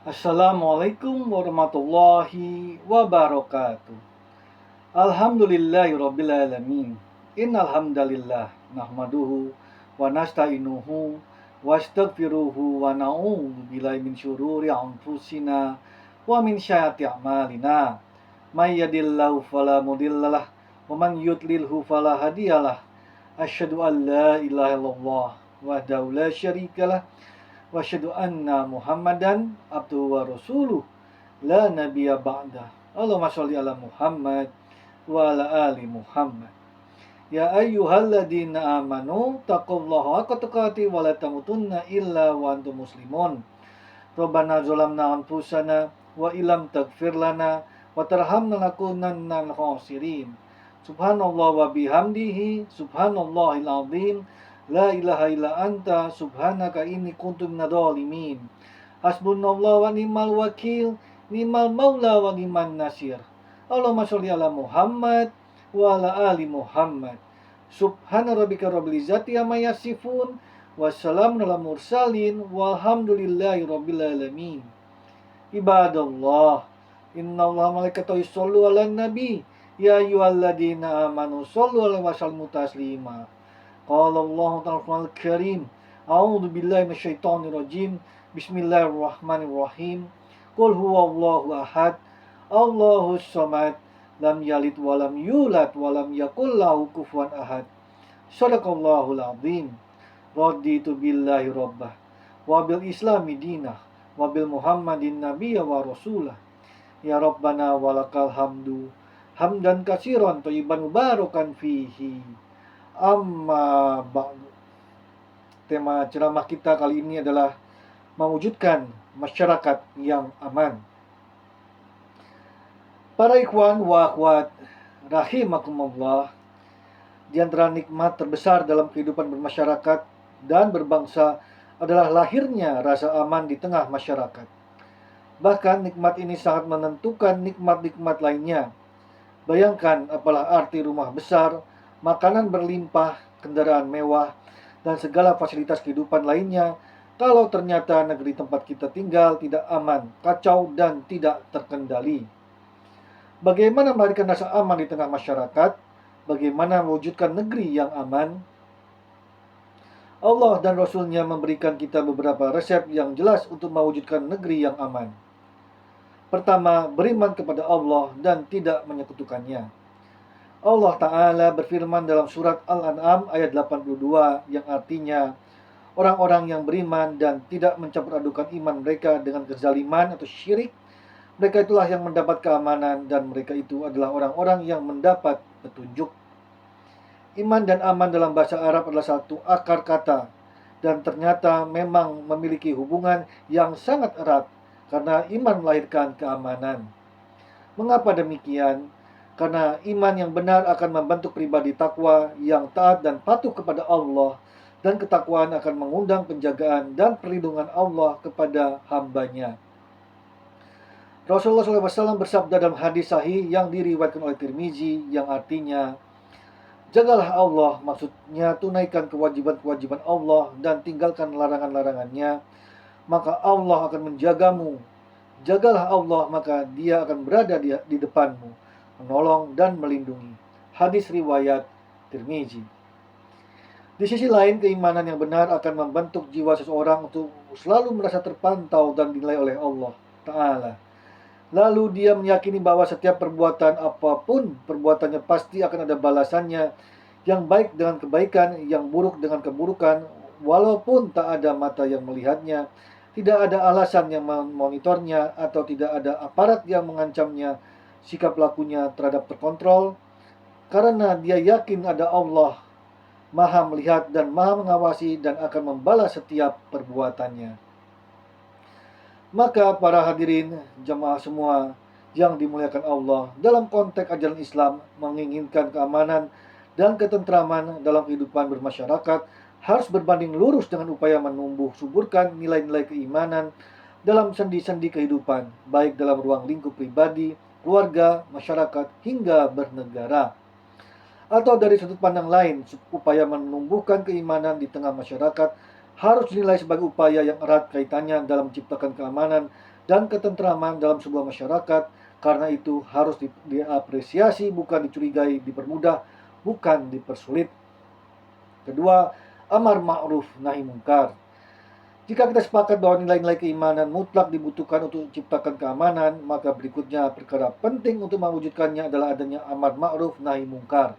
Assalamualaikum warahmatullahi wabarakatuh. Alhamdulillahirabbil alamin. Innal hamdalillah nahmaduhu wa nasta'inuhu wa astaghfiruhu wa na'udzu billahi min syururi anfusina wa min sayyiati a'malina. May yahdihillahu fala mudhillalah wa man yudlilhu fala hadiyalah. Asyhadu an la ilaha illallah wahdahu la syarikalah wa asyhadu anna Muhammadan abduhu wa rasuluh la nabiyya ba'da. Allahumma sholli ala Muhammad wa ala ali Muhammad. Ya ayyuhalladzina amanu taqullaha haqqa tuqatih wa la tamutunna illa wa antum muslimun. Rabbana zalamna anfusana wa illam taghfir lana wa tarhamna lanakunanna minal khasirin. Subhanallah wa bihamdihi subhanallahil azim. La ilaha illa anta subhanaka inni kuntu minadh-dhalimin. Hasbunallah wa ni'mal wakil, ni'mal maula wa ni'man nasir. Allahumma sholli ala Muhammad wa ala ali Muhammad. Subhana rabbika rabbil izzati amma yasifun, wassalamun ala mursalin, walhamdulillahi rabbil alamin. Ibadallah, innallaha malaikatahu yushollu 'alan nabi, ya ayyuhalladzina amanu shollu 'alaihi wa sallimu taslima. Qala Allah Ta'ala Karim, A'udzu billahi minasyaitonir rajim. Bismillahirrahmanirrahim. Qul huwallahu ahad, Allahus samad, lam yalid wa lam yulad wa lam yakul lahu kufuwan ahad. Shadaqallahul azim. Raditu billahi rabbah wa bil islami dinah wa bil Muhammadin nabiyya wa rasulah. Ya Rabbana walakal hamdu hamdan katsiran thayyiban mubarakan fihi. Amma ba'du. Tema ceramah kita kali ini adalah mewujudkan masyarakat yang aman. Para ikhwan wa akhwat rahimakumullah, di antara nikmat terbesar dalam kehidupan bermasyarakat dan berbangsa adalah lahirnya rasa aman di tengah masyarakat. Bahkan nikmat ini sangat menentukan nikmat-nikmat lainnya. Bayangkan apalah arti rumah besar, makanan berlimpah, kendaraan mewah, dan segala fasilitas kehidupan lainnya kalau ternyata negeri tempat kita tinggal tidak aman, kacau, dan tidak terkendali. Bagaimana melahirkan rasa aman di tengah masyarakat? Bagaimana mewujudkan negeri yang aman? Allah dan Rasul-Nya memberikan kita beberapa resep yang jelas untuk mewujudkan negeri yang aman. Pertama, beriman kepada Allah dan tidak menyekutukannya. Allah Ta'ala berfirman dalam surat Al-An'am ayat 82 yang artinya, orang-orang yang beriman dan tidak mencampur adukan iman mereka dengan kezaliman atau syirik, mereka itulah yang mendapat keamanan dan mereka itu adalah orang-orang yang mendapat petunjuk. Iman dan aman dalam bahasa Arab adalah satu akar kata dan ternyata memang memiliki hubungan yang sangat erat karena iman melahirkan keamanan. Mengapa demikian? Karena iman yang benar akan membentuk pribadi takwa yang taat dan patuh kepada Allah, dan ketakwaan akan mengundang penjagaan dan perlindungan Allah kepada hambanya. Rasulullah SAW bersabda dalam hadis sahih yang diriwayatkan oleh Tirmizi yang artinya, jagalah Allah, maksudnya tunaikan kewajiban-kewajiban Allah dan tinggalkan larangan-larangannya, maka Allah akan menjagamu. Jagalah Allah, maka Dia akan berada di depanmu, menolong dan melindungi. Hadis riwayat Tirmizi. Di sisi lain, keimanan yang benar akan membentuk jiwa seseorang untuk selalu merasa terpantau dan dinilai oleh Allah Ta'ala. Lalu dia meyakini bahwa setiap perbuatan apapun, perbuatannya pasti akan ada balasannya, yang baik dengan kebaikan, yang buruk dengan keburukan, walaupun tak ada mata yang melihatnya, tidak ada alasan yang memonitornya, atau tidak ada aparat yang mengancamnya. Sikap lakunya terhadap terkontrol, karena dia yakin ada Allah Maha melihat dan Maha mengawasi dan akan membalas setiap perbuatannya. Maka para hadirin jamaah semua yang dimuliakan Allah, dalam konteks ajaran Islam menginginkan keamanan dan ketentraman dalam kehidupan bermasyarakat harus berbanding lurus dengan upaya menumbuh suburkan nilai-nilai keimanan dalam sendi-sendi kehidupan, baik dalam ruang lingkup pribadi, keluarga, masyarakat, hingga bernegara. Atau dari sudut pandang lain, upaya menumbuhkan keimanan di tengah masyarakat harus dinilai sebagai upaya yang erat kaitannya dalam menciptakan keamanan dan ketentraman dalam sebuah masyarakat. Karena itu harus diapresiasi, bukan dicurigai, dipermudah, bukan dipersulit. Kedua, amar ma'ruf nahi mungkar. Jika kita sepakat bahwa nilai-nilai keimanan mutlak dibutuhkan untuk menciptakan keamanan, maka berikutnya perkara penting untuk mewujudkannya adalah adanya amar ma'ruf nahi mungkar.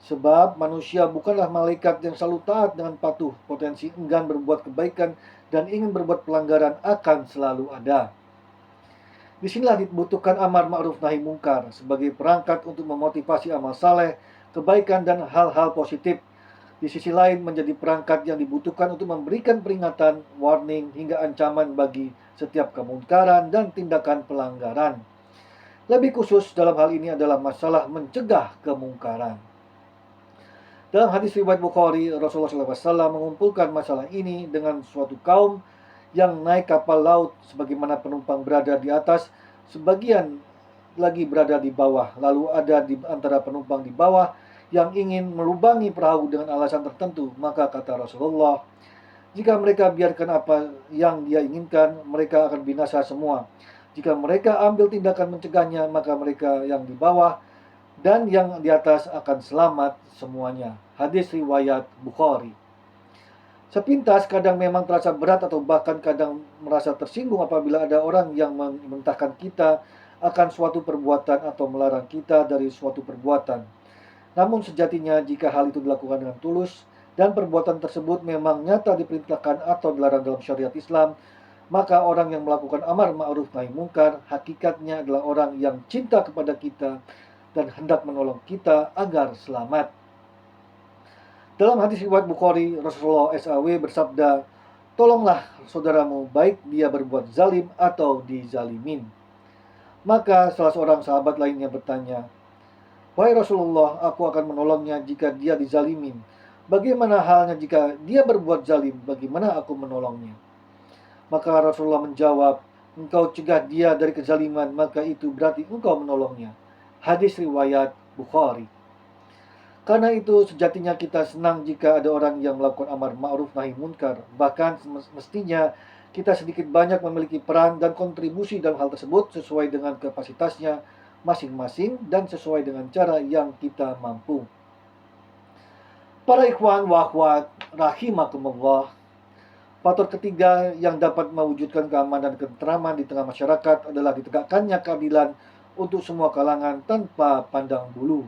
Sebab manusia bukanlah malaikat yang selalu taat dengan patuh. Potensi enggan berbuat kebaikan dan ingin berbuat pelanggaran akan selalu ada. Disinilah dibutuhkan amar ma'ruf nahi mungkar sebagai perangkat untuk memotivasi amal saleh, kebaikan, dan hal-hal positif. Di sisi lain menjadi perangkat yang dibutuhkan untuk memberikan peringatan, warning, hingga ancaman bagi setiap kemungkaran dan tindakan pelanggaran. Lebih khusus dalam hal ini adalah masalah mencegah kemungkaran. Dalam hadis riwayat Bukhari, Rasulullah SAW mengumpulkan masalah ini dengan suatu kaum yang naik kapal laut, sebagaimana penumpang berada di atas, sebagian lagi berada di bawah. Lalu ada di antara penumpang di bawah yang ingin melubangi perahu dengan alasan tertentu. Maka kata Rasulullah, jika mereka biarkan apa yang dia inginkan, mereka akan binasa semua. Jika mereka ambil tindakan mencegahnya, maka mereka yang di bawah dan yang di atas akan selamat semuanya. Hadis riwayat Bukhari. Sepintas kadang memang terasa berat atau bahkan kadang merasa tersinggung apabila ada orang yang memerintahkan kita akan suatu perbuatan atau melarang kita dari suatu perbuatan. Namun sejatinya jika hal itu dilakukan dengan tulus dan perbuatan tersebut memang nyata diperintahkan atau dilarang dalam syariat Islam, maka orang yang melakukan amar ma'ruf nahi mungkar hakikatnya adalah orang yang cinta kepada kita dan hendak menolong kita agar selamat. Dalam hadis riwayat Bukhari, Rasulullah SAW bersabda, tolonglah saudaramu baik dia berbuat zalim atau dizalimin. Maka salah seorang sahabat lainnya bertanya, wahai Rasulullah, aku akan menolongnya jika dia dizalimin. Bagaimana halnya jika dia berbuat zalim? Bagaimana aku menolongnya? Maka Rasulullah menjawab, engkau cegah dia dari kezaliman, maka itu berarti engkau menolongnya. Hadis riwayat Bukhari. Karena itu sejatinya kita senang jika ada orang yang melakukan amar ma'ruf nahi munkar. Bahkan mestinya kita sedikit banyak memiliki peran dan kontribusi dalam hal tersebut sesuai dengan kapasitasnya masing-masing dan sesuai dengan cara yang kita mampu. Para ikhwan wa akhwat rahimakumullah, faktor ketiga yang dapat mewujudkan keamanan dan ketentraman di tengah masyarakat adalah ditegakkannya keadilan untuk semua kalangan tanpa pandang bulu.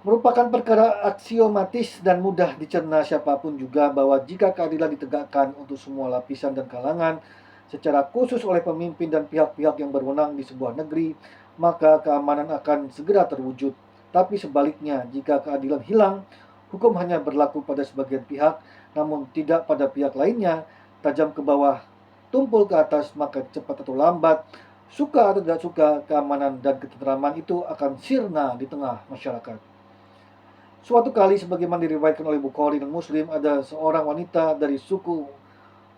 Merupakan perkara aksiomatis dan mudah dicerna siapapun juga bahwa jika keadilan ditegakkan untuk semua lapisan dan kalangan, secara khusus oleh pemimpin dan pihak-pihak yang berwenang di sebuah negeri, maka keamanan akan segera terwujud. Tapi sebaliknya, jika keadilan hilang, hukum hanya berlaku pada sebagian pihak, namun tidak pada pihak lainnya, tajam ke bawah, tumpul ke atas, maka cepat atau lambat, suka atau tidak suka, keamanan dan ketentraman itu akan sirna di tengah masyarakat. Suatu kali, sebagaimana diriwayatkan oleh Bukhari dan Muslim, ada seorang wanita dari suku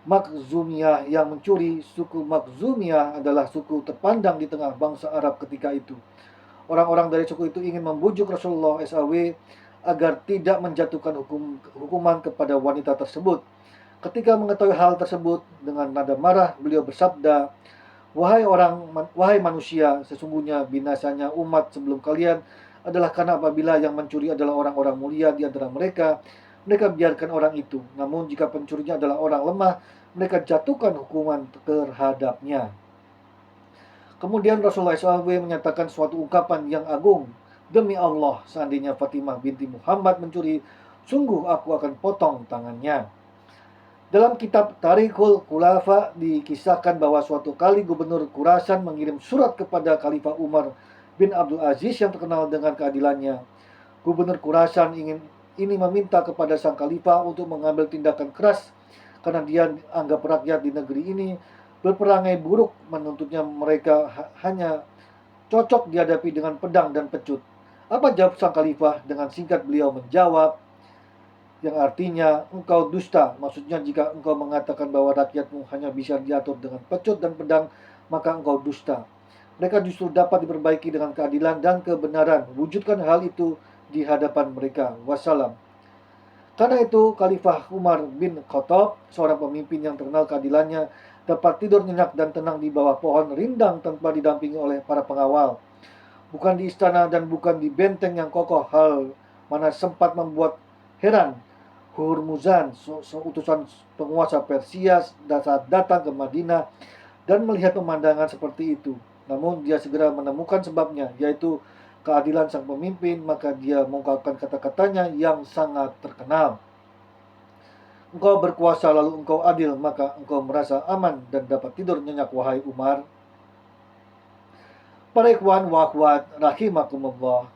Makhzumiyah yang mencuri. Suku Makhzumiyah adalah suku terpandang di tengah bangsa Arab ketika itu. Orang-orang dari suku itu ingin membujuk Rasulullah SAW agar tidak menjatuhkan hukuman kepada wanita tersebut. Ketika mengetahui hal tersebut, dengan nada marah beliau bersabda, wahai manusia, sesungguhnya binasanya umat sebelum kalian adalah karena apabila yang mencuri adalah orang-orang mulia di antara mereka, mereka biarkan orang itu. Namun jika pencurinya adalah orang lemah, mereka jatuhkan hukuman terhadapnya. Kemudian Rasulullah SAW menyatakan suatu ungkapan yang agung, demi Allah, seandainya Fatimah binti Muhammad mencuri, sungguh aku akan potong tangannya. Dalam kitab Tarikhul Khulafa dikisahkan bahwa suatu kali gubernur Khurasan mengirim surat kepada Khalifah Umar bin Abdul Aziz yang terkenal dengan keadilannya. Gubernur Khurasan ini meminta kepada sang khalifah untuk mengambil tindakan keras karena dia anggap rakyat di negeri ini berperangai buruk, menuntutnya mereka hanya cocok dihadapi dengan pedang dan pecut. Apa jawab sang khalifah? Dengan singkat beliau menjawab, yang artinya engkau dusta. Maksudnya jika engkau mengatakan bahwa rakyatmu hanya bisa diatur dengan pecut dan pedang, maka engkau dusta. Mereka justru dapat diperbaiki dengan keadilan dan kebenaran. Wujudkan hal itu di hadapan mereka. Wassalam. Karena itu, Khalifah Umar bin Khattab, seorang pemimpin yang terkenal keadilannya, dapat tidur nyenyak dan tenang di bawah pohon rindang tanpa didampingi oleh para pengawal. Bukan di istana dan bukan di benteng yang kokoh, hal mana sempat membuat heran Hurmuzan, utusan penguasa Persia, saat datang ke Madinah dan melihat pemandangan seperti itu. Namun dia segera menemukan sebabnya, yaitu keadilan sang pemimpin, maka dia mengungkapkan kata-katanya yang sangat terkenal. Engkau berkuasa lalu engkau adil, maka engkau merasa aman dan dapat tidur nyenyak, wahai Umar. Para ikhwan wa akhwat rahimakumullah.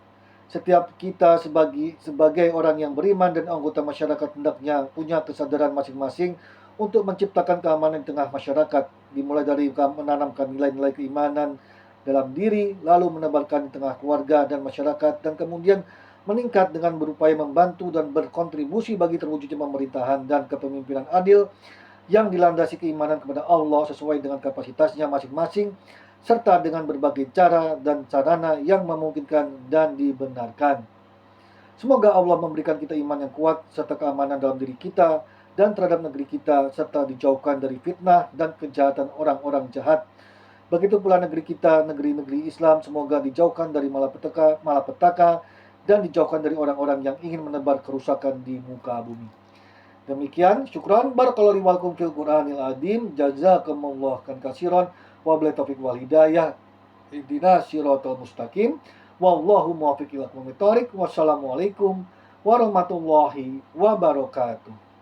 Setiap kita sebagai orang yang beriman dan anggota masyarakat hendaknya punya kesadaran masing-masing untuk menciptakan keamanan di tengah masyarakat, dimulai dari menanamkan nilai-nilai keimanan dalam diri, lalu menebarkan di tengah keluarga dan masyarakat, dan kemudian meningkat dengan berupaya membantu dan berkontribusi bagi terwujudnya pemerintahan dan kepemimpinan adil yang dilandasi keimanan kepada Allah sesuai dengan kapasitasnya masing-masing, serta dengan berbagai cara dan sarana yang memungkinkan dan dibenarkan. Semoga Allah memberikan kita iman yang kuat serta keamanan dalam diri kita dan terhadap negeri kita, serta dijauhkan dari fitnah dan kejahatan orang-orang jahat. Begitu pula negeri kita, negeri-negeri Islam, semoga dijauhkan dari malapetaka dan dijauhkan dari orang-orang yang ingin menebar kerusakan di muka bumi. Demikian, syukran barakallahu li walakum fil Qur'anil azim. Jazakumullah kan kasiron. Wabillahi taufiq wal hidayah. Ihdinas siratal mustaqim. Wallahu muwaffiq ila aqwamit thoriq. Wassalamualaikum warahmatullahi wabarakatuh.